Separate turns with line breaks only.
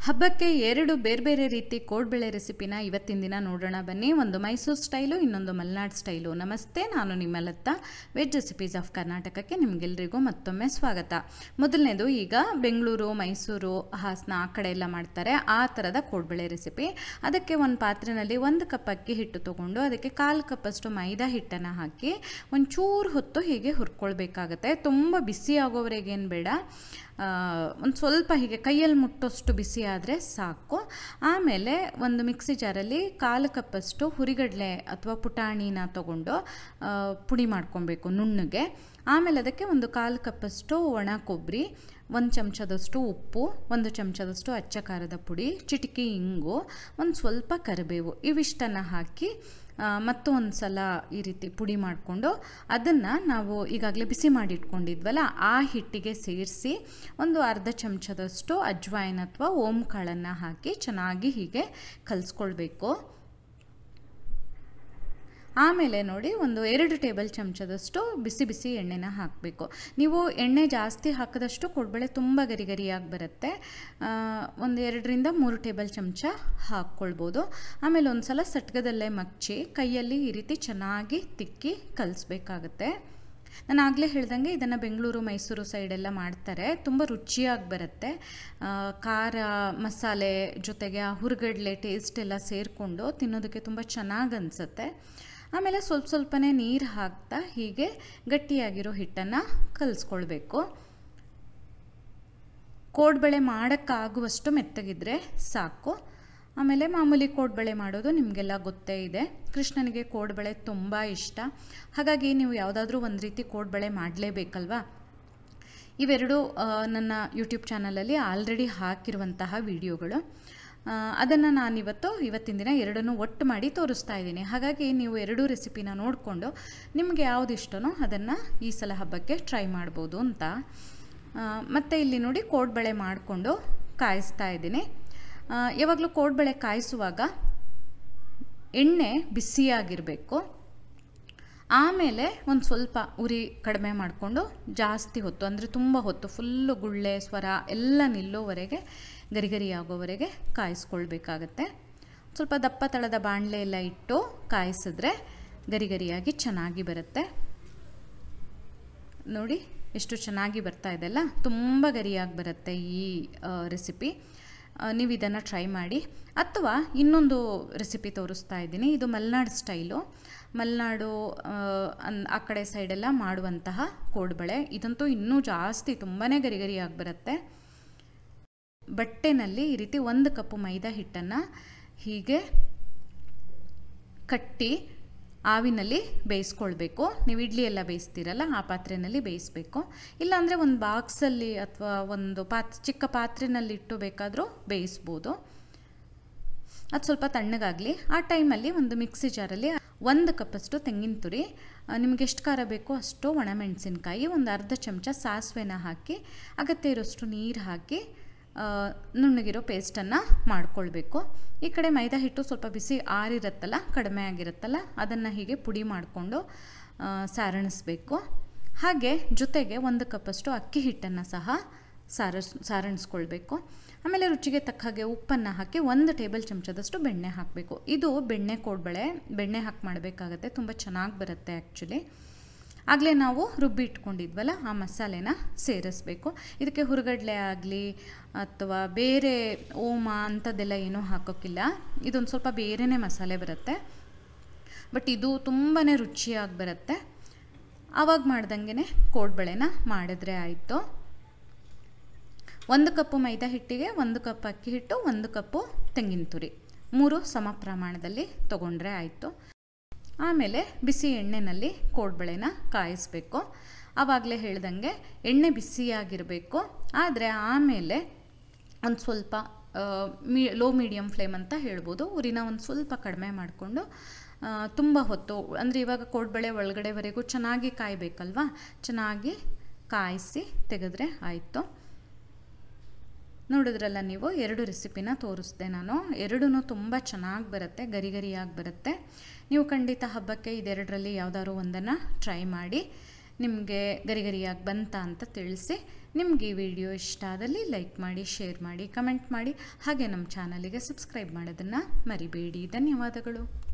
ಹಬ್ಬಕ್ಕೆ ಎರಡು ಬೇರೆ ಬೇರೆ ರೀತಿ ಕೋಡ್ಬಳೆ ರೆಸಿಪಿನ ಇವತ್ತಿನ ದಿನ ನೋಡೋಣ ಬನ್ನಿ. ಒಂದು ಮೈಸೂರು ಸ್ಟೈಲು, ಇನ್ನೊಂದು ಮಲೆನಾಡು ಸ್ಟೈಲು. ನಮಸ್ತೆ, ನಾನು ನಿಮ್ಮ ಲತಾ. ವೆಜ್ ರೆಸಿಪೀಸ್ ಆಫ್ ಕರ್ನಾಟಕಕ್ಕೆ ನಿಮಗೆಲ್ಲರಿಗೂ ಮತ್ತೊಮ್ಮೆ ಸ್ವಾಗತ. ಮೊದಲನೇದು, ಈಗ ಬೆಂಗಳೂರು, ಮೈಸೂರು, ಹಾಸನ ಆ ಕಡೆ ಎಲ್ಲ ಮಾಡ್ತಾರೆ ಆ ಥರದ ಕೋಡ್ಬಳೆ ರೆಸಿಪಿ. ಅದಕ್ಕೆ ಒಂದು ಪಾತ್ರೆಯಲ್ಲಿ 1 ಕಪ್ ಅಕ್ಕಿ ಹಿಟ್ಟು ತೊಗೊಂಡು ಅದಕ್ಕೆ 1/4 ಕಪ್ಪಷ್ಟು ಮೈದಾ ಹಿಟ್ಟನ್ನು ಹಾಕಿ ಒಂಚೂರು ಹೊತ್ತು ಹೀಗೆ ಹುರ್ಕೊಳ್ಬೇಕಾಗತ್ತೆ. ತುಂಬ ಬಿಸಿ ಆಗೋವರೆಗೇನು ಬೇಡ, ಒಂದು ಸ್ವಲ್ಪ ಹೀಗೆ ಕೈಯಲ್ಲಿ ಮುಟ್ಟೋಷ್ಟು ಬಿಸಿ ಆದರೆ ಸಾಕು. ಆಮೇಲೆ ಒಂದು ಮಿಕ್ಸಿ ಜಾರಲ್ಲಿ 1/4 ಕಪ್ಪಷ್ಟು ಹುರಿಗಡಲೆ ಅಥವಾ ಪುಟಾಣಿನ ತೊಗೊಂಡು ಪುಡಿ ಮಾಡ್ಕೊಬೇಕು ನುಣ್ಣಗೆ. ಆಮೇಲೆ ಅದಕ್ಕೆ ಒಂದು 1/4 ಕಪ್ಪಷ್ಟು ಒಣ ಕೊಬ್ಬರಿ, 1 ಚಮಚದಷ್ಟು ಉಪ್ಪು, 1 ಚಮಚದಷ್ಟು ಅಚ್ಚ ಖಾರದ ಪುಡಿ, ಚಿಟಿಕೆ ಇಂಗು, ಒಂದು ಸ್ವಲ್ಪ ಕರಿಬೇವು, ಇವಿಷ್ಟನ್ನು ಹಾಕಿ ಮತ್ತು ಒಂದು ಸಲ ಈ ರೀತಿ ಪುಡಿ ಮಾಡಿಕೊಂಡು ಅದನ್ನು ನಾವು ಈಗಾಗಲೇ ಬಿಸಿ ಮಾಡಿ ಇಟ್ಕೊಂಡಿದ್ವಲ್ಲ ಆ ಹಿಟ್ಟಿಗೆ ಸೇರಿಸಿ ಒಂದು ಅರ್ಧ ಚಮಚದಷ್ಟು ಅಜ್ವಾಯಿನ್ ಅಥವಾ ಓಂ ಕಾಳನ್ನು ಹಾಕಿ ಚೆನ್ನಾಗಿ ಹೀಗೆ ಕಲಿಸ್ಕೊಳ್ಬೇಕು. ಆಮೇಲೆ ನೋಡಿ, ಒಂದು 2 ಟೇಬಲ್ ಚಮಚದಷ್ಟು ಬಿಸಿ ಬಿಸಿ ಎಣ್ಣೆನ ಹಾಕಬೇಕು. ನೀವು ಎಣ್ಣೆ ಜಾಸ್ತಿ ಹಾಕಿದಷ್ಟು ಕೋಡ್ಬಳೆ ತುಂಬ ಗರಿಗರಿಯಾಗಿ ಬರುತ್ತೆ. ಒಂದು 2ರಿಂದ 3 ಟೇಬಲ್ ಚಮಚ ಹಾಕ್ಕೊಳ್ಬೋದು. ಆಮೇಲೆ ಒಂದು ಸಲ ಸಟ್ಗದಲ್ಲೇ ಮಚ್ಚಿ ಕೈಯಲ್ಲಿ ಈ ರೀತಿ ಚೆನ್ನಾಗಿ ತಿಕ್ಕಿ ಕಲಿಸ್ಬೇಕಾಗತ್ತೆ. ನಾನು ಆಗಲೇ ಹೇಳ್ದಂಗೆ ಇದನ್ನು ಬೆಂಗಳೂರು, ಮೈಸೂರು ಸೈಡೆಲ್ಲ ಮಾಡ್ತಾರೆ. ತುಂಬ ರುಚಿಯಾಗಿ ಬರುತ್ತೆ. ಖಾರ ಮಸಾಲೆ ಜೊತೆಗೆ ಆ ಹುರುಗಡ್ಲೆ ಟೇಸ್ಟ್ ಎಲ್ಲ ಸೇರಿಕೊಂಡು ತಿನ್ನೋದಕ್ಕೆ ತುಂಬ ಚೆನ್ನಾಗಿ ಅನಿಸುತ್ತೆ. ಆಮೇಲೆ ಸ್ವಲ್ಪನೇ ನೀರು ಹಾಕ್ತಾ ಹೀಗೆ ಗಟ್ಟಿಯಾಗಿರೋ ಹಿಟ್ಟನ್ನು ಕಲಿಸ್ಕೊಳ್ಬೇಕು. ಕೋಡ್ಬಳೆ ಮಾಡೋಕ್ಕಾಗುವಷ್ಟು ಮೆತ್ತಗಿದ್ರೆ ಸಾಕು. ಆಮೇಲೆ ಮಾಮೂಲಿ ಕೋಡ್ಬಳೆ ಮಾಡೋದು ನಿಮಗೆಲ್ಲ ಗೊತ್ತೇ ಇದೆ. ಕೃಷ್ಣನಿಗೆ ಕೋಡ್ಬಳೆ ತುಂಬ ಇಷ್ಟ. ಹಾಗಾಗಿ ನೀವು ಯಾವುದಾದ್ರೂ ಒಂದು ರೀತಿ ಕೋಡ್ಬಳೆ ಮಾಡಲೇಬೇಕಲ್ವಾ. ಇವೆರಡು ನನ್ನ ಯೂಟ್ಯೂಬ್ ಚಾನಲಲ್ಲಿ ಆಲ್ರೆಡಿ ಹಾಕಿರುವಂತಹ ವಿಡಿಯೋಗಳು. ಅದನ್ನು ಇವತ್ತಿನ ದಿನ ಎರಡನ್ನೂ ಒಟ್ಟು ಮಾಡಿ ತೋರಿಸ್ತಾ ಇದ್ದೀನಿ. ಹಾಗಾಗಿ ನೀವು ಎರಡೂ ರೆಸಿಪಿನ ನೋಡಿಕೊಂಡು ನಿಮಗೆ ಯಾವುದು ಇಷ್ಟನೋ ಅದನ್ನು ಈ ಸಲ ಹಬ್ಬಕ್ಕೆ ಟ್ರೈ ಮಾಡ್ಬೋದು ಅಂತ. ಮತ್ತು ಇಲ್ಲಿ ನೋಡಿ, ಕೋಡ್ಬಳೆ ಮಾಡಿಕೊಂಡು ಕಾಯಿಸ್ತಾ ಇದ್ದೀನಿ. ಯಾವಾಗಲೂ ಕೋಡ್ಬಳೆ ಕಾಯಿಸುವಾಗ ಎಣ್ಣೆ ಬಿಸಿಯಾಗಿರಬೇಕು. ಆಮೇಲೆ ಒಂದು ಸ್ವಲ್ಪ ಉರಿ ಕಡಿಮೆ ಮಾಡಿಕೊಂಡು ಜಾಸ್ತಿ ಹೊತ್ತು, ಅಂದರೆ ತುಂಬ ಹೊತ್ತು ಫುಲ್ಲು ಗುಳ್ಳೆ ಸ್ವರ ಎಲ್ಲ ನಿಲ್ಲೋವರೆಗೆ, ಗರಿಗರಿ ಆಗೋವರೆಗೆ ಕಾಯಿಸ್ಕೊಳ್ಬೇಕಾಗತ್ತೆ. ಸ್ವಲ್ಪ ದಪ್ಪ ತಳದ ಬಾಣಲೆ ಎಲ್ಲ ಇಟ್ಟು ಕಾಯಿಸಿದ್ರೆ ಗರಿಗರಿಯಾಗಿ ಚೆನ್ನಾಗಿ ಬರುತ್ತೆ. ನೋಡಿ ಎಷ್ಟು ಚೆನ್ನಾಗಿ ಬರ್ತಾ ಇದೆಲ್ಲ, ತುಂಬ ಗರಿಯಾಗಿ ಬರುತ್ತೆ ಈ ರೆಸಿಪಿ. ನೀವು ಇದನ್ನು ಟ್ರೈ ಮಾಡಿ. ಅಥವಾ ಇನ್ನೊಂದು ರೆಸಿಪಿ ತೋರಿಸ್ತಾ ಇದ್ದೀನಿ. ಇದು ಮಲೆನಾಡು ಸ್ಟೈಲು. ಮಲೆನಾಡು ಆ ಕಡೆ ಸೈಡೆಲ್ಲ ಮಾಡುವಂತಹ ಕೋಡ್ಬಳೆ. ಇದಂತೂ ಇನ್ನೂ ಜಾಸ್ತಿ ತುಂಬಾ ಗರಿಗರಿಯಾಗಿ ಬರುತ್ತೆ. ಬಟ್ಟೆನಲ್ಲಿ ಈ ರೀತಿ 1 ಕಪ್ ಮೈದಾ ಹಿಟ್ಟನ್ನು ಹೀಗೆ ಕಟ್ಟಿ ಆವಿನಲ್ಲಿ ಬೇಯಿಸ್ಕೊಳ್ಬೇಕು. ನೀವು ಇಡ್ಲಿ ಎಲ್ಲ ಬೇಯಿಸ್ತೀರಲ್ಲ ಆ ಪಾತ್ರೆಯಲ್ಲಿ ಬೇಯಿಸಬೇಕು. ಇಲ್ಲಾಂದರೆ ಒಂದು ಬಾಕ್ಸಲ್ಲಿ ಅಥವಾ ಒಂದು ಚಿಕ್ಕ ಪಾತ್ರೆಯಲ್ಲಿ ಇಟ್ಟು ಬೇಕಾದರೂ ಬೇಯಿಸ್ಬೋದು. ಅದು ಸ್ವಲ್ಪ ತಣ್ಣಗಾಗಲಿ. ಆ ಟೈಮಲ್ಲಿ ಒಂದು ಮಿಕ್ಸಿ ಜಾರಲ್ಲಿ 1 ಕಪ್ಪಷ್ಟು ತೆಂಗಿನ ತುರಿ, ನಿಮಗೆ ಎಷ್ಟು ಖಾರ ಬೇಕೋ ಅಷ್ಟು ಒಣಮೆಣಸಿನ್ಕಾಯಿ, ಒಂದು ಅರ್ಧ ಚಮಚ ಸಾಸಿವೆನ ಹಾಕಿ ಅಗತ್ಯ ಇರೋಷ್ಟು ನೀರು ಹಾಕಿ ನುಣ್ಣಗಿರೋ ಪೇಸ್ಟನ್ನು ಮಾಡ್ಕೊಳ್ಬೇಕು. ಈ ಕಡೆ ಮೈದಾ ಹಿಟ್ಟು ಸ್ವಲ್ಪ ಬಿಸಿ ಆರಿರುತ್ತಲ್ಲ, ಕಡಿಮೆ ಆಗಿರುತ್ತಲ್ಲ, ಅದನ್ನು ಹೀಗೆ ಪುಡಿ ಮಾಡಿಕೊಂಡು ಸಾರಣಿಸ್ಬೇಕು. ಹಾಗೆ ಜೊತೆಗೆ 1 ಕಪ್ಪಷ್ಟು ಅಕ್ಕಿ ಹಿಟ್ಟನ್ನು ಸಹ ಸಾರಣಿಸ್ಕೊಳ್ಬೇಕು. ಆಮೇಲೆ ರುಚಿಗೆ ತಕ್ಕ ಹಾಗೆ ಉಪ್ಪನ್ನು ಹಾಕಿ 1 ಟೇಬಲ್ ಚಮಚದಷ್ಟು ಬೆಣ್ಣೆ ಹಾಕಬೇಕು. ಇದು ಬೆಣ್ಣೆ ಕೋಡ್ಬಳೆ, ಬೆಣ್ಣೆ ಹಾಕಿ ಮಾಡಬೇಕಾಗತ್ತೆ. ತುಂಬ ಚೆನ್ನಾಗಿ ಬರುತ್ತೆ ಆ್ಯಕ್ಚುಲಿ. ಆಗಲೇ ನಾವು ರುಬ್ಬಿ ಇಟ್ಕೊಂಡಿದ್ವಲ್ಲ ಆ ಮಸಾಲೆನ ಸೇರಿಸ್ಬೇಕು. ಇದಕ್ಕೆ ಹುರುಗಡ್ಲೆ ಆಗಲಿ ಅಥವಾ ಬೇರೆ ಓಮ ಅಂಥದ್ದೆಲ್ಲ ಏನೂ ಹಾಕೋಕ್ಕಿಲ್ಲ. ಇದೊಂದು ಸ್ವಲ್ಪ ಬೇರೆಯೇ ಮಸಾಲೆ ಬರುತ್ತೆ, ಬಟ್ ಇದು ತುಂಬಾ ರುಚಿಯಾಗಿ ಬರುತ್ತೆ. ಆವಾಗ ಮಾಡ್ದಂಗೆ ಕೋಡ್ಬಳೆನ ಮಾಡಿದ್ರೆ ಆಯಿತು. 1 ಕಪ್ಪು ಮೈದಾ ಹಿಟ್ಟಿಗೆ 1 ಕಪ್ ಅಕ್ಕಿ ಹಿಟ್ಟು, 1 ಕಪ್ಪು ತೆಂಗಿನ ತುರಿ, 3 ಸಮ ಪ್ರಮಾಣದಲ್ಲಿ ತೊಗೊಂಡ್ರೆ ಆಯಿತು. ಆಮೇಲೆ ಬಿಸಿ ಎಣ್ಣೆಯಲ್ಲಿ ಕೋಡ್ಬಳೆನ ಕಾಯಿಸಬೇಕು. ಆವಾಗಲೇ ಹೇಳ್ದಂಗೆ ಎಣ್ಣೆ ಬಿಸಿಯಾಗಿರಬೇಕು. ಆದರೆ ಆಮೇಲೆ ಒಂದು ಸ್ವಲ್ಪ ಲೋ ಮೀಡಿಯಮ್ ಫ್ಲೇಮ್ ಅಂತ ಹೇಳ್ಬೋದು, ಉರಿನ ಒಂದು ಸ್ವಲ್ಪ ಕಡಿಮೆ ಮಾಡಿಕೊಂಡು ತುಂಬ ಹೊತ್ತು, ಅಂದರೆ ಇವಾಗ ಕೋಡ್ಬಳೆ ಒಳಗಡೆವರೆಗೂ ಚೆನ್ನಾಗಿ ಕಾಯಬೇಕಲ್ವ, ಚೆನ್ನಾಗಿ ಕಾಯಿಸಿ ತೆಗೆದ್ರೆ ಆಯಿತು. ನೋಡಿದ್ರಲ್ಲ ನೀವು, 2 ರೆಸಿಪಿನ ತೋರಿಸ್ದೆ ನಾನು. ಎರಡೂ ತುಂಬ ಚೆನ್ನಾಗಿ ಬರುತ್ತೆ, ಗರಿಗರಿಯಾಗಿ ಬರುತ್ತೆ. ನೀವು ಖಂಡಿತ ಹಬ್ಬಕ್ಕೆ ಇದೆರಡರಲ್ಲಿ ಯಾವುದಾದ್ರು ಒಂದನ್ನು ಟ್ರೈ ಮಾಡಿ. ನಿಮಗೆ ಗರಿ ಗರಿಯಾಗಿ ಬಂತಾ ಅಂತ ತಿಳಿಸಿ. ನಿಮಗೆ ಈ ವಿಡಿಯೋ ಇಷ್ಟ ಆದಲ್ಲಿ ಲೈಕ್ ಮಾಡಿ, ಶೇರ್ ಮಾಡಿ, ಕಮೆಂಟ್ ಮಾಡಿ, ಹಾಗೆ ನಮ್ಮ ಚಾನಲಿಗೆ ಸಬ್ಸ್ಕ್ರೈಬ್ ಮಾಡೋದನ್ನು ಮರಿಬೇಡಿ. ಧನ್ಯವಾದಗಳು.